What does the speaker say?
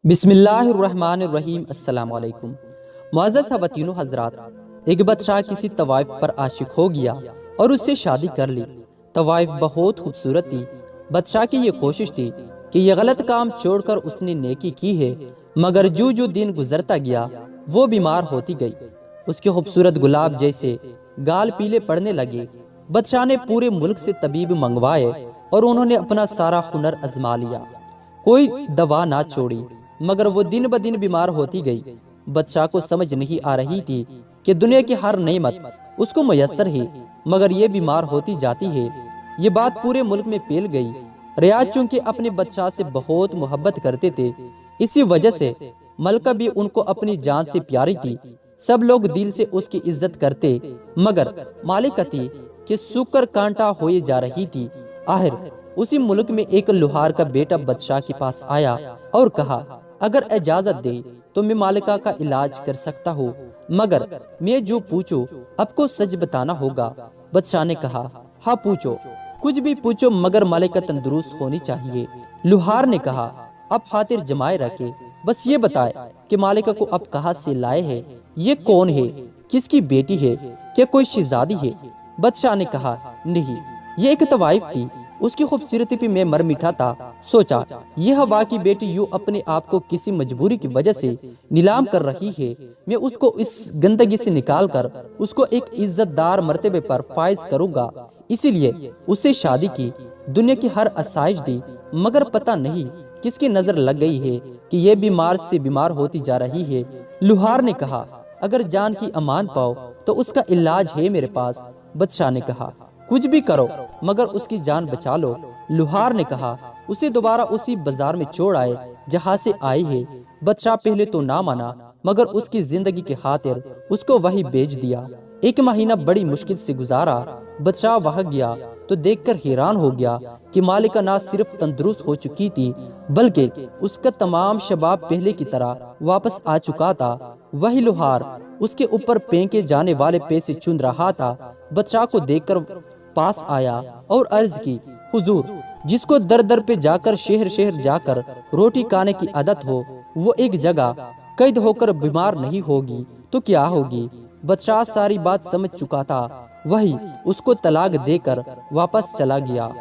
बिस्मिल्लाहिर्रहमानिर्रहीम। अस्सलाम वालेकुम। मुअज़्ज़ज़ ख़वातीनो हज़रात, एक बादशाह किसी तवाइफ पर आशिक हो गया और उससे शादी कर ली। तवाइफ बहुत खूबसूरत थी। बादशाह की ये कोशिश थी कि ये गलत काम छोड़कर उसने नेकी की है, मगर जो जो दिन गुजरता गया वो बीमार होती गई। उसके खूबसूरत गुलाब जैसे गाल पीले पड़ने लगे। बादशाह ने पूरे मुल्क से तबीब मंगवाए और उन्होंने अपना सारा हुनर आजमा लिया, कोई दवा ना छोड़ी, मगर वो दिन ब दिन बीमार होती गई। बादशाह को समझ नहीं आ रही थी कि दुनिया की हर नेमत उसको मयसर है, मगर ये बीमार होती जाती है। ये बात पूरे मुल्क में फैल गई। रियाज चूंकि अपने बादशाह से बहुत मोहब्बत करते थे, इसी वजह से मलका भी उनको अपनी जान से प्यारी थी। सब लोग दिल से उसकी इज्जत करते, मगर मालिकती के सूकर कांटा होए जा रही थी। आखिर उसी मुल्क में एक लोहार का बेटा बादशाह के पास आया और कहा, अगर इजाजत दे तो मैं मालिका का इलाज कर सकता हूँ, मगर मैं जो पूछूं आपको सच बताना होगा। बादशाह ने कहा, हाँ पूछो, कुछ भी पूछो, मगर मालिका तंदुरुस्त होनी चाहिए। लोहार ने कहा, अब खातिर जमाए रखे, बस ये बताए कि मालिका को अब कहाँ से लाए हैं, ये कौन है, किसकी बेटी है, क्या कोई शहजादी है। बादशाह ने कहा, नहीं, ये एक तवाइफ थी, उसकी खूबसूरती पे मैं मर मिठा था। सोचा ये हवा की बेटी यूं अपने आप को किसी मजबूरी की वजह से नीलाम कर रही है, मैं उसको इस गंदगी से निकाल कर उसको एक इज्जतदार मर्तबे पर फायज करूंगा। इसीलिए उससे शादी की, दुनिया की हर आसाइश दी, मगर पता नहीं किसकी नजर लग गई है कि ये बीमार से बीमार होती जा रही है। लुहार ने कहा, अगर जान की अमान पाओ तो उसका इलाज है मेरे पास। बादशाह ने कहा, कुछ भी करो मगर उसकी जान बचा लो। लुहार ने कहा, उसे दोबारा उसी बाजार में छोड़ आए जहाँ से आई है। बादशाह पहले तो ना माना, मगर उसकी जिंदगी के खातिर उसको वही बेच दिया। एक महीना बड़ी मुश्किल से गुजारा। बादशाह वहाँ गया तो देखकर हैरान हो गया कि मालिका ना सिर्फ तंदुरुस्त हो चुकी थी, बल्कि उसका तमाम शबाब पहले की तरह वापस आ चुका था। वही लोहार उसके ऊपर फेंके जाने वाले पैसे चुन रहा था। बादशाह को देखकर पास आया और अर्ज की, हुजूर, जिसको दर दर पे जाकर शहर शहर जाकर रोटी खाने की आदत हो, वो एक जगह कैद होकर बीमार नहीं होगी तो क्या होगी। बादशाह सारी बात समझ चुका था, वही उसको तलाक देकर वापस चला गया।